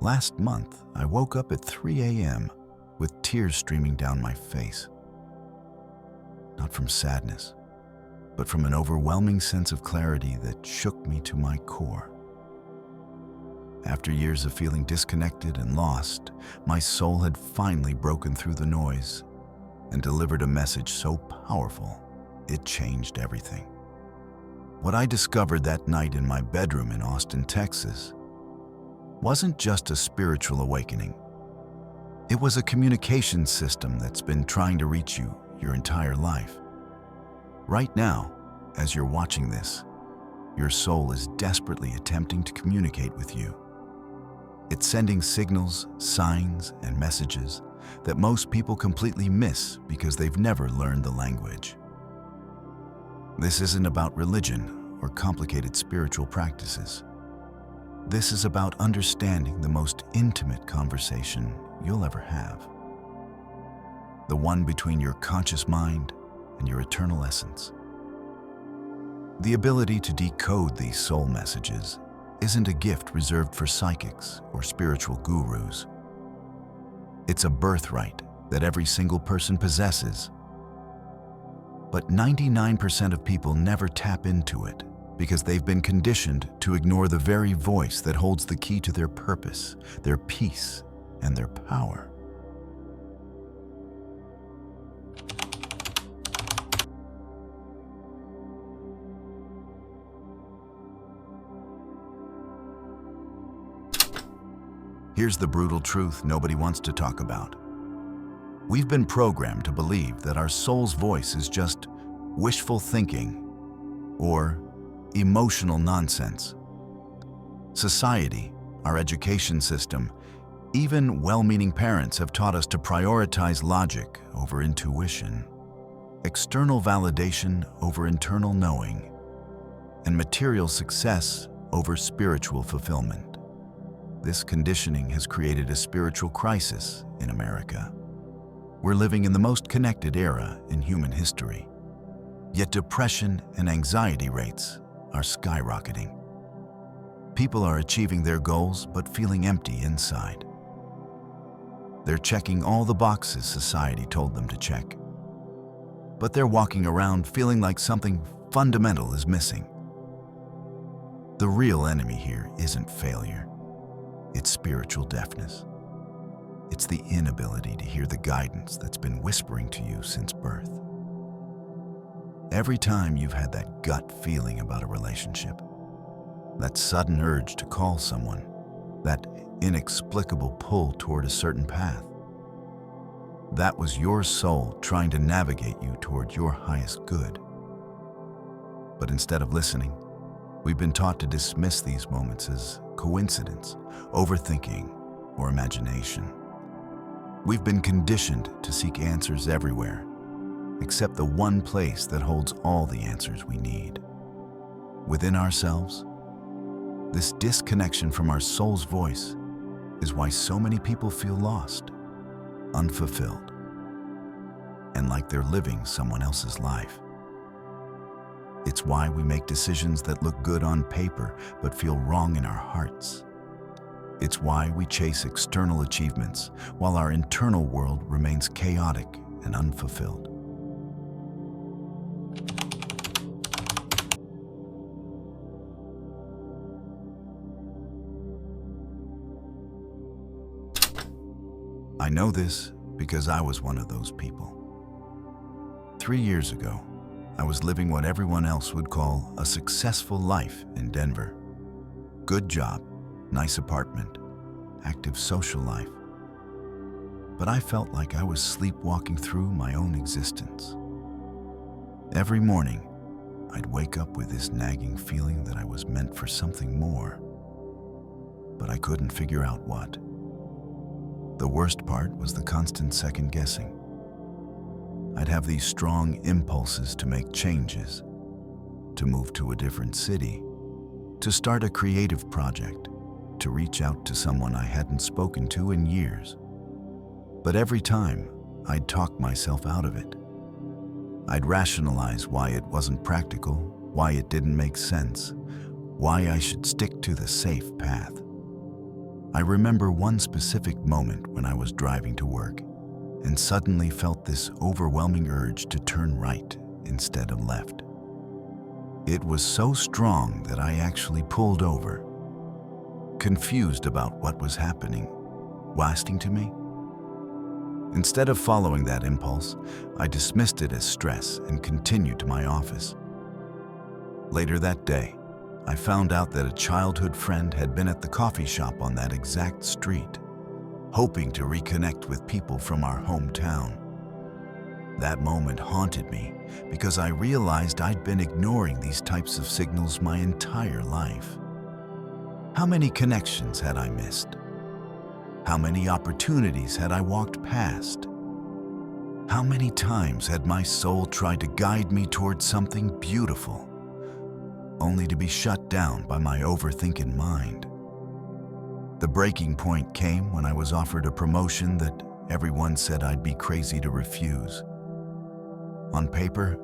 Last month, I woke up at 3 a.m. with tears streaming down my face. Not from sadness, but from an overwhelming sense of clarity that shook me to my core. After years of feeling disconnected and lost, my soul had finally broken through the noise and delivered a message so powerful, it changed everything. What I discovered that night in my bedroom in Austin, Texas, wasn't just a spiritual awakening. It was a communication system that's been trying to reach you your entire life. Right now, as you're watching this, your soul is desperately attempting to communicate with you. It's sending signals, signs, and messages that most people completely miss because they've never learned the language. This isn't about religion or complicated spiritual practices. This is about understanding the most intimate conversation you'll ever have. The one between your conscious mind and your eternal essence. The ability to decode these soul messages isn't a gift reserved for psychics or spiritual gurus. It's a birthright that every single person possesses. But 99% of people never tap into it because they've been conditioned to ignore the very voice that holds the key to their purpose, their peace, and their power. Here's the brutal truth nobody wants to talk about. We've been programmed to believe that our soul's voice is just wishful thinking or emotional nonsense. Society, our education system, even well-meaning parents have taught us to prioritize logic over intuition, external validation over internal knowing, and material success over spiritual fulfillment. This conditioning has created a spiritual crisis in America. We're living in the most connected era in human history, yet depression and anxiety rates are skyrocketing. People are achieving their goals but feeling empty inside. They're checking all the boxes society told them to check, but they're walking around feeling like something fundamental is missing. The real enemy here isn't failure. It's spiritual deafness. It's the inability to hear the guidance that's been whispering to you since birth. Every time you've had that gut feeling about a relationship, that sudden urge to call someone, that inexplicable pull toward a certain path, that was your soul trying to navigate you toward your highest good. But instead of listening, we've been taught to dismiss these moments as coincidence, overthinking, or imagination. We've been conditioned to seek answers everywhere, except the one place that holds all the answers we need. Within ourselves. This disconnection from our soul's voice is why so many people feel lost, unfulfilled, and like they're living someone else's life. It's why we make decisions that look good on paper but feel wrong in our hearts. It's why we chase external achievements while our internal world remains chaotic and unfulfilled. I know this because I was one of those people. 3 years ago, I was living what everyone else would call a successful life in Denver. Good job, nice apartment, active social life. But I felt like I was sleepwalking through my own existence. Every morning, I'd wake up with this nagging feeling that I was meant for something more, but I couldn't figure out what. The worst part was the constant second guessing. I'd have these strong impulses to make changes, to move to a different city, to start a creative project, to reach out to someone I hadn't spoken to in years. But every time, I'd talk myself out of it. I'd rationalize why it wasn't practical, why it didn't make sense, why I should stick to the safe path. I remember one specific moment when I was driving to work and suddenly felt this overwhelming urge to turn right instead of left. It was so strong that I actually pulled over, confused about what was happening, lasting to me. Instead of following that impulse, I dismissed it as stress and continued to my office. Later that day, I found out that a childhood friend had been at the coffee shop on that exact street, hoping to reconnect with people from our hometown. That moment haunted me because I realized I'd been ignoring these types of signals my entire life. How many connections had I missed? How many opportunities had I walked past? How many times had my soul tried to guide me towards something beautiful, only to be shut down by my overthinking mind? The breaking point came when I was offered a promotion that everyone said I'd be crazy to refuse. On paper,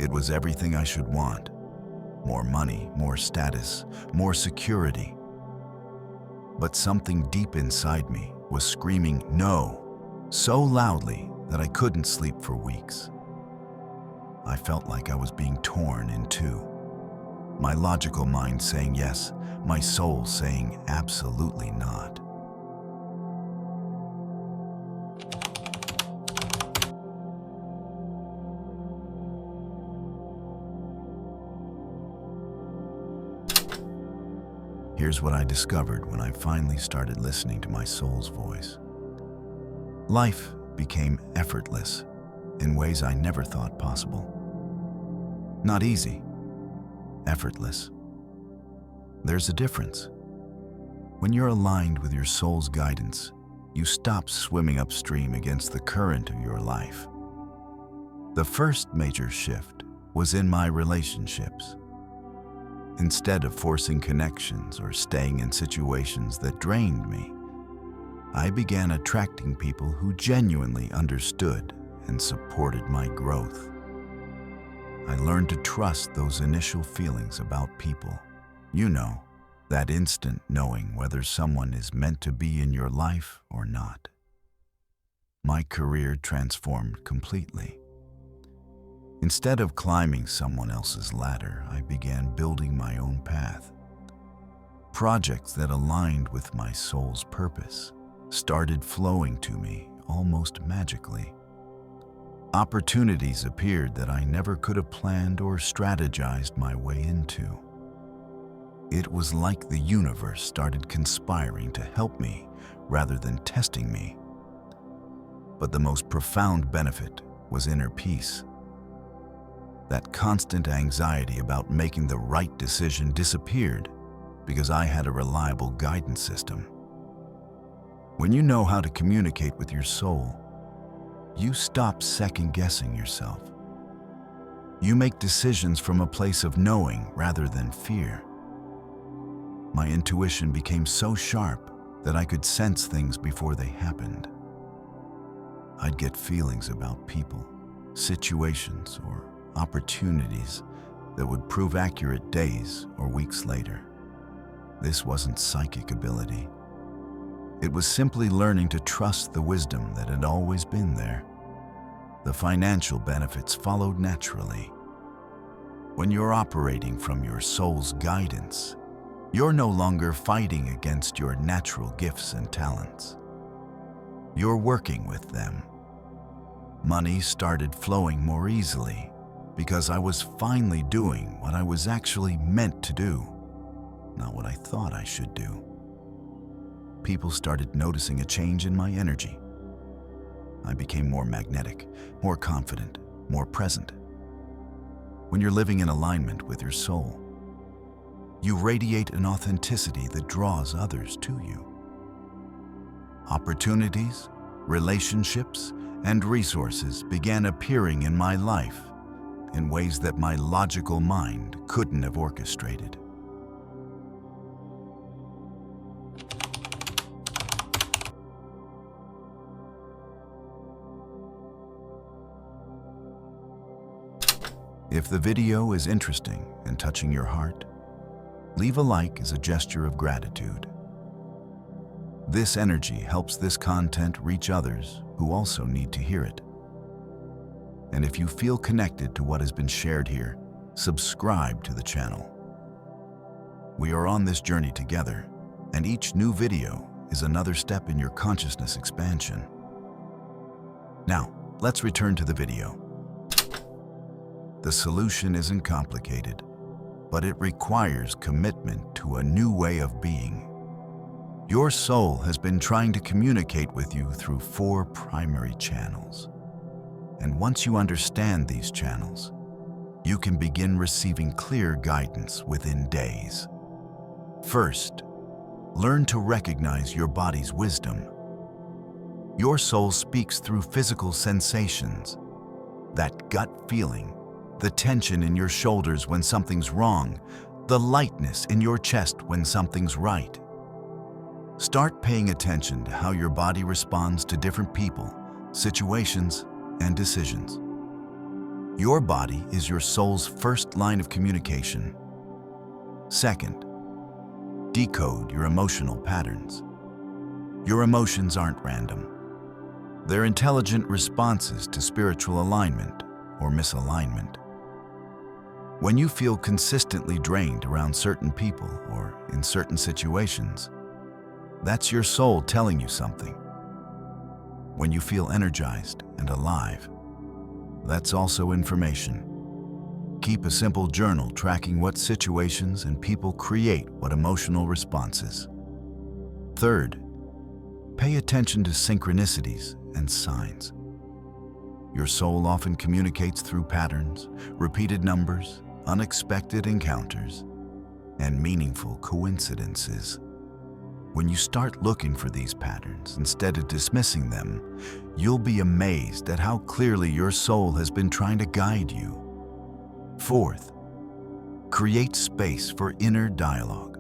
it was everything I should want. More money, more status, more security. But something deep inside me was screaming no so loudly that I couldn't sleep for weeks. I felt like I was being torn in two. My logical mind saying yes, my soul saying absolutely not. Here's what I discovered when I finally started listening to my soul's voice. Life became effortless in ways I never thought possible. Not easy, effortless. There's a difference. When you're aligned with your soul's guidance, you stop swimming upstream against the current of your life. The first major shift was in my relationships. Instead of forcing connections or staying in situations that drained me, I began attracting people who genuinely understood and supported my growth. I learned to trust those initial feelings about people. You know, that instant knowing whether someone is meant to be in your life or not. My career transformed completely. Instead of climbing someone else's ladder, I began building my own path. Projects that aligned with my soul's purpose started flowing to me almost magically. Opportunities appeared that I never could have planned or strategized my way into. It was like the universe started conspiring to help me rather than testing me. But the most profound benefit was inner peace. That constant anxiety about making the right decision disappeared because I had a reliable guidance system. When you know how to communicate with your soul, you stop second-guessing yourself. You make decisions from a place of knowing rather than fear. My intuition became so sharp that I could sense things before they happened. I'd get feelings about people, situations, or opportunities that would prove accurate days or weeks later. This wasn't psychic ability. It was simply learning to trust the wisdom that had always been there. The financial benefits followed naturally. When you're operating from your soul's guidance, you're no longer fighting against your natural gifts and talents. You're working with them. Money started flowing more easily because I was finally doing what I was actually meant to do, not what I thought I should do. People started noticing a change in my energy. I became more magnetic, more confident, more present. When you're living in alignment with your soul, you radiate an authenticity that draws others to you. Opportunities, relationships, and resources began appearing in my life in ways that my logical mind couldn't have orchestrated. If the video is interesting and touching your heart, leave a like as a gesture of gratitude. This energy helps this content reach others who also need to hear it. And if you feel connected to what has been shared here, subscribe to the channel. We are on this journey together, and each new video is another step in your consciousness expansion. Now, let's return to the video. The solution isn't complicated, but it requires commitment to a new way of being. Your soul has been trying to communicate with you through 4 primary channels. And once you understand these channels, you can begin receiving clear guidance within days. First, learn to recognize your body's wisdom. Your soul speaks through physical sensations, that gut feeling, the tension in your shoulders when something's wrong, the lightness in your chest when something's right. Start paying attention to how your body responds to different people, situations, and decisions. Your body is your soul's first line of communication. Second, decode your emotional patterns. Your emotions aren't random. They're intelligent responses to spiritual alignment or misalignment. When you feel consistently drained around certain people or in certain situations, that's your soul telling you something. When you feel energized and alive, that's also information. Keep a simple journal tracking what situations and people create what emotional responses. Third, pay attention to synchronicities and signs. Your soul often communicates through patterns, repeated numbers, unexpected encounters, and meaningful coincidences. When you start looking for these patterns instead of dismissing them, you'll be amazed at how clearly your soul has been trying to guide you. Fourth, create space for inner dialogue.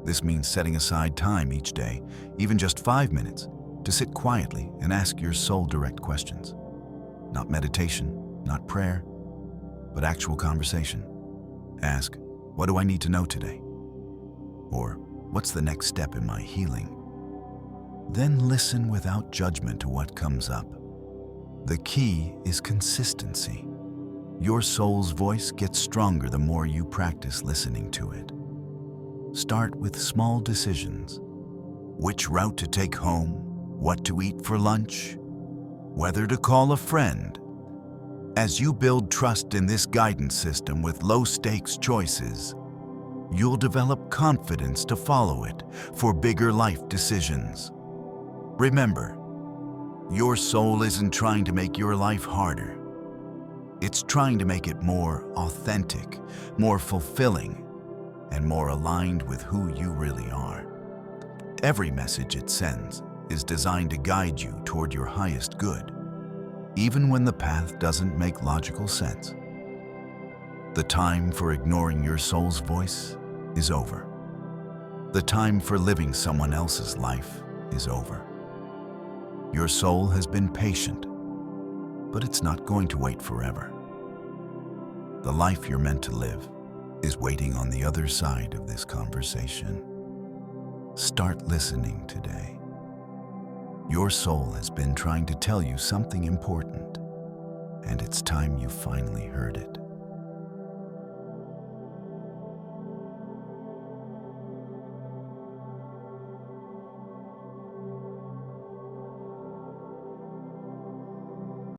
This means setting aside time each day, even just 5 minutes, to sit quietly and ask your soul direct questions. Not meditation, not prayer, but actual conversation. Ask, what do I need to know today? Or, what's the next step in my healing? Then listen without judgment to what comes up. The key is consistency. Your soul's voice gets stronger the more you practice listening to it. Start with small decisions. Which route to take home, what to eat for lunch, whether to call a friend. As you build trust in this guidance system with low-stakes choices, you'll develop confidence to follow it for bigger life decisions. Remember, your soul isn't trying to make your life harder. It's trying to make it more authentic, more fulfilling, and more aligned with who you really are. Every message it sends is designed to guide you toward your highest good, even when the path doesn't make logical sense. The time for ignoring your soul's voice is over. The time for living someone else's life is over. Your soul has been patient, but it's not going to wait forever. The life you're meant to live is waiting on the other side of this conversation. Start listening today. Your soul has been trying to tell you something important, and it's time you finally heard